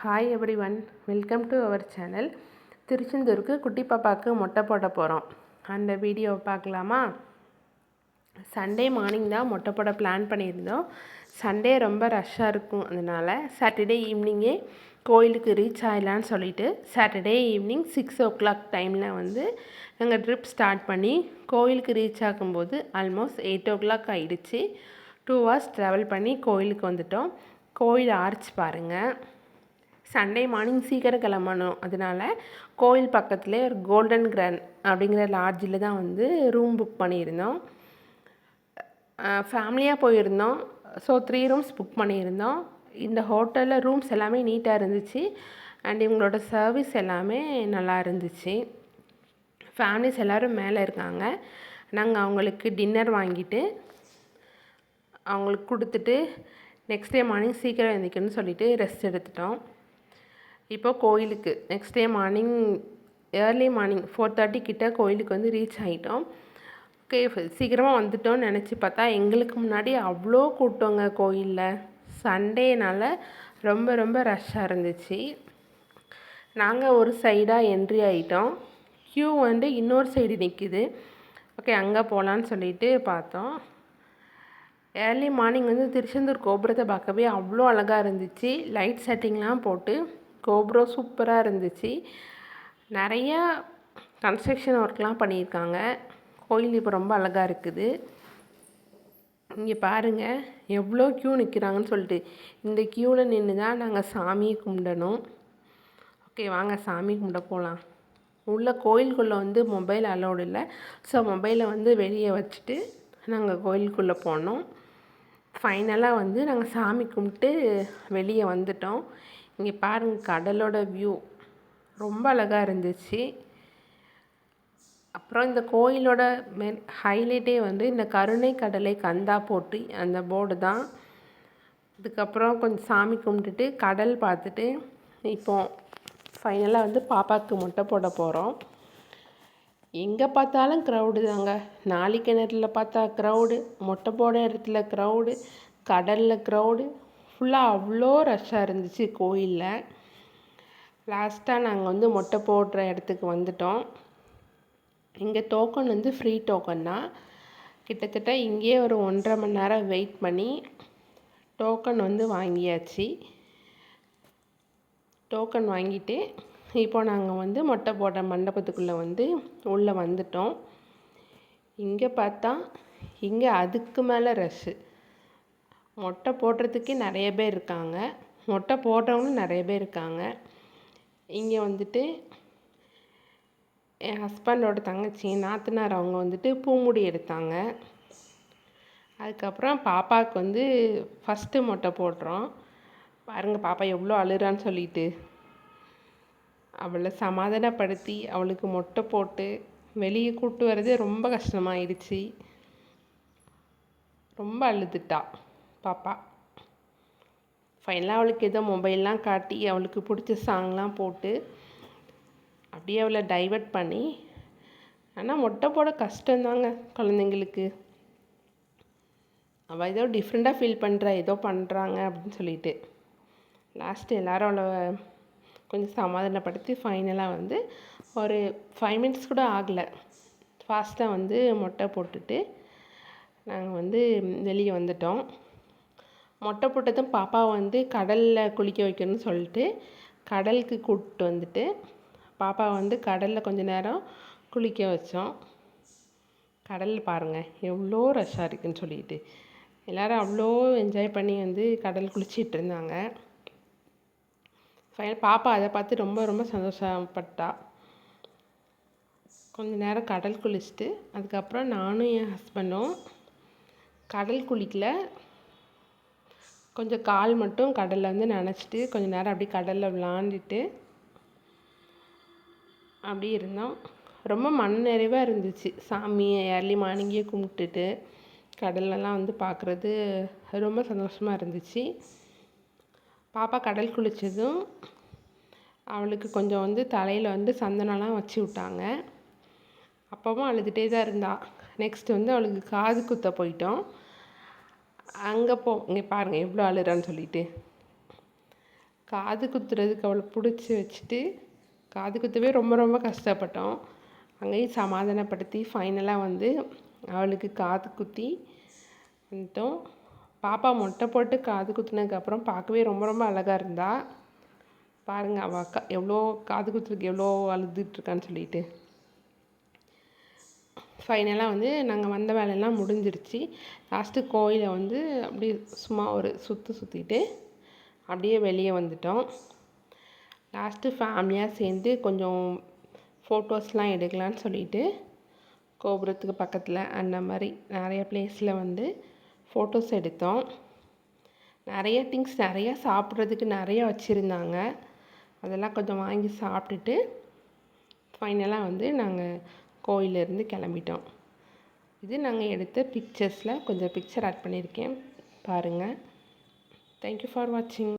Hi everyone, welcome to our channel. திருச்செந்தூருக்கு குட்டி பாப்பாவுக்கு மொட்டை போட போகிறோம். அந்த வீடியோவை பார்க்கலாமா? சண்டே மார்னிங் தான் மொட்டை போட பிளான் பண்ணியிருந்தோம். சண்டே ரொம்ப ரஷ்ஷாக இருக்கும், அதனால் சாட்டர்டே ஈவினிங்கே கோயிலுக்கு ரீச் ஆகிடலான்னு சொல்லிவிட்டு சாட்டர்டே ஈவினிங் 6 o'clock டைமில் வந்து நாங்கள் ட்ரிப் ஸ்டார்ட் பண்ணி கோயிலுக்கு ரீச் ஆகும்போது ஆல்மோஸ்ட் 8 o'clock ஆகிடுச்சு. 2 hours ட்ராவல் பண்ணி கோயிலுக்கு வந்துட்டோம். கோயில் ஆர்ச் பாருங்கள். சண்டே மார்னிங் சீக்கிரம் கிளம்பணும், அதனால் கோயில் பக்கத்துலேயே ஒரு கோல்டன் கிராண்ட் அப்படிங்கிற லாட்ஜில் தான் வந்து ரூம் புக் பண்ணியிருந்தோம். ஃபேமிலியாக போயிருந்தோம். ஸோ 3 rooms புக் பண்ணியிருந்தோம். இந்த ஹோட்டலில் ரூம்ஸ் எல்லாமே நீட்டாக இருந்துச்சு அண்ட் இவங்களோட சர்வீஸ் எல்லாமே நல்லா இருந்துச்சு. ஃபேமிலிஸ் எல்லோரும் மேலே இருக்காங்க. நாங்கள் அவங்களுக்கு டின்னர் வாங்கிட்டு அவங்களுக்கு கொடுத்துட்டு நெக்ஸ்ட் டே மார்னிங் சீக்கிரம் எழுந்திரிக்கணும்னு சொல்லிவிட்டு ரெஸ்ட் எடுத்துட்டோம். இப்போ கோயிலுக்கு next day morning early morning 4:30 கிட்ட கோயிலுக்கு வந்து ரீச் ஆகிட்டோம். ஓகே, சீக்கிரமாக வந்துட்டோம்னு நினச்சி பார்த்தா எங்களுக்கு முன்னாடி அவ்வளோ கூட்டங்க. கோயிலில் சண்டேனால் ரொம்ப ரொம்ப ரஷ்ஷாக இருந்துச்சு. நாங்கள் ஒரு சைடாக என்ட்ரி ஆகிட்டோம். க்யூ வந்து இன்னொரு சைடு நிற்கிது. ஓகே, அங்கே போகலான்னு சொல்லிட்டு பார்த்தோம். ஏர்லி மார்னிங் வந்து திருச்செந்தூர் கோபுரத்தை பார்க்கவே அவ்வளோ அழகாக இருந்துச்சு. லைட் செட்டிங்லாம் போட்டு கோபுரம் சூப்பராக இருந்துச்சு. நிறையா கன்ஸ்ட்ரக்ஷன் ஒர்க்லாம் பண்ணியிருக்காங்க. கோயில் இப்போ ரொம்ப அழகாக இருக்குது. இங்கே பாருங்கள் எவ்வளோ க்யூ நிற்கிறாங்கன்னு சொல்லிட்டு. இந்த க்யூவில் நின்று தான் நாங்கள் சாமியை கும்பிடணும். ஓகே, வாங்க சாமி கும்பிட போகலாம். உள்ள கோயிலுக்குள்ளே வந்து மொபைல் அலோடு இல்லை. ஸோ மொபைலை வந்து வெளியே வச்சுட்டு நாங்கள் கோயிலுக்குள்ளே போனோம். ஃபைனலாக வந்து நாங்கள் சாமி கும்பிட்டு வெளியே வந்துட்டோம். இங்கே பாருங்கள், கடலோட வியூ ரொம்ப அழகாக இருந்துச்சு. அப்புறம் இந்த கோயிலோட ஹைலைட்டே வந்து இந்த கருணை கடலை கந்தா போட்டு அந்த போர்டு தான். இதுக்கப்புறம் கொஞ்சம் சாமி கும்பிட்டுட்டு கடல் பார்த்துட்டு இப்போ ஃபைனலாக வந்து பாப்பாவுக்கு மொட்டை போட போகிறோம். எங்கே பார்த்தாலும் க்ரௌடு தாங்க. நாளி கிணறுல பார்த்தா க்ரௌடு, மொட்டை போட இடத்துல க்ரௌடு, கடலில் க்ரௌடு, ஃபுல்லாக அவ்வளோ ரஷ்ஷாக இருந்துச்சு கோயிலில். லாஸ்ட்டாக நாங்கள் வந்து மொட்டை போடுற இடத்துக்கு வந்துட்டோம். இங்கே டோக்கன் வந்து ஃப்ரீ டோக்கன் தான். கிட்டத்தட்ட இங்கேயே ஒரு 1.5 மணி நேரம் வெயிட் பண்ணி டோக்கன் வந்து வாங்கியாச்சு. டோக்கன் வாங்கிட்டு இப்போ நாங்கள் வந்து மொட்டை போடுற மண்டபத்துக்குள்ளே வந்து உள்ளே வந்துட்டோம். இங்கே பார்த்தா இங்கே அதுக்கு மேலே ரஷ்ஷு. மொட்டை போடுறதுக்கே நிறைய பேர் இருக்காங்க, மொட்டை போடுறவங்களும் நிறைய பேர் இருக்காங்க. இங்கே வந்துட்டு என் ஹஸ்பண்டோட தங்கச்சி நாத்தனார் அவங்க வந்துட்டு பூமுடி எடுத்தாங்க. அதுக்கப்புறம் பாப்பாவுக்கு வந்து ஃபஸ்ட்டு மொட்டை போடுறோம். பாருங்கள் பாப்பா எவ்வளோ அழுறான்னு சொல்லிட்டு. அவளை சமாதானப்படுத்தி அவளுக்கு மொட்டை போட்டு வெளியே கூப்பிட்டு வரதே ரொம்ப கஷ்டமாயிடுச்சு. ரொம்ப அழுதுட்டா பாப்பா. ஃபைனலாக அவளுக்கு ஏதோ மொபைல்லாம் காட்டி அவளுக்கு பிடிச்ச சாங்லாம் போட்டு அப்படியே அவளை டைவர்ட் பண்ணி, ஆனால் மொட்டை போட கஷ்டம்தாங்க குழந்தைங்களுக்கு. அவள் ஏதோ டிஃப்ரெண்ட்டாக ஃபீல் பண்ணுறா, ஏதோ பண்ணுறாங்க அப்படின்னு சொல்லிட்டு லாஸ்ட்டு எல்லோரும் அவளை கொஞ்சம் சமாதானப்படுத்தி ஃபைனலாக வந்து ஒரு 5 minutes கூட ஆகலை, ஃபாஸ்ட்டாக வந்து மொட்டை போட்டுட்டு நாங்கள் வந்து வெளியே வந்துட்டோம். மொட்டை போட்டதும் பாப்பா வந்து கடலில் குளிக்க வைக்கணும்னு சொல்லிட்டு கடலுக்கு கூப்பிட்டு வந்துட்டு பாப்பா வந்து கடலில் கொஞ்சம் நேரம் குளிக்க வச்சோம். கடலில் பாருங்கள் எவ்வளோ ரஷ்ஷாக இருக்குதுன்னு சொல்லிட்டு எல்லோரும் அவ்வளோ என்ஜாய் பண்ணி வந்து கடல் குளிச்சிட்டு இருந்தாங்க. பாப்பா அதை பார்த்து ரொம்ப ரொம்ப சந்தோஷப்பட்டா. கொஞ்சம் நேரம் கடல் குளிச்சுட்டு அதுக்கப்புறம் நானும் என் ஹஸ்பண்டும் கடல் குளிக்கல, கொஞ்சம் கால் மட்டும் கடலில் வந்து நனைச்சிட்டு கொஞ்சம் நேரம் அப்படியே கடலில் விளாண்டுட்டு அப்படி இருந்தோம். ரொம்ப மன நிறைவாக இருந்துச்சு. சாமியை ஏர்லி மார்னிங்கே கும்பிட்டுட்டு கடலெல்லாம் வந்து பார்க்குறது ரொம்ப சந்தோஷமாக இருந்துச்சு. பாப்பா கடல் குளித்ததும் அவளுக்கு கொஞ்சம் வந்து தலையில் வந்து சந்தனம்லாம் வச்சு விட்டாங்க. அப்பவும் அழுதுகிட்டே தான் இருந்தா. நெக்ஸ்ட் வந்து அவளுக்கு காது குத்த போயிட்டோம். அங்கே இங்கே பாருங்கள் எவ்வளோ அழுறான்னு சொல்லிட்டு. காது குத்துறதுக்கு அவளை பிடிச்சி வச்சுட்டு காது குத்தவே ரொம்ப ரொம்ப கஷ்டப்பட்டோம். அங்கேயும் சமாதானப்படுத்தி ஃபைனலாக வந்து அவளுக்கு காது குத்தி வந்துட்டோம். பாப்பா மொட்டை போட்டு காது குத்துனதுக்கப்புறம் பார்க்கவே ரொம்ப ரொம்ப அழகாக இருந்தா. பாருங்கள் அவள் அக்கா எவ்வளோ காது குத்துறதுக்கு எவ்வளோ அழுதுட்ருக்கான்னு சொல்லிட்டு. ஃபைனலாக வந்து நாங்கள் வந்த வேலையெல்லாம் முடிஞ்சிருச்சு. லாஸ்ட்டு கோயிலை வந்து அப்படியே சும்மா ஒரு சுற்றிட்டு அப்படியே வெளியே வந்துட்டோம். லாஸ்ட்டு ஃபேமிலியாக சேர்ந்து கொஞ்சம் ஃபோட்டோஸ்லாம் எடுக்கலான்னு சொல்லிட்டு கோபுரத்துக்கு பக்கத்தில் அந்த மாதிரி நிறைய ப்ளேஸில் வந்து ஃபோட்டோஸ் எடுத்தோம். நிறைய திங்ஸ் நிறையா சாப்பிட்றதுக்கு நிறையா வச்சுருந்தாங்க. அதெல்லாம் கொஞ்சம் வாங்கி சாப்பிட்டுட்டு ஃபைனலாக வந்து நாங்கள் கோயிலேருந்து கிளம்பிட்டோம். இது நாங்கள் எடுத்த பிக்சர்ஸில் கொஞ்சம் பிக்சர் ஆட் பண்ணியிருக்கேன் பாருங்கள். தேங்க்யூ ஃபார் வாட்சிங்.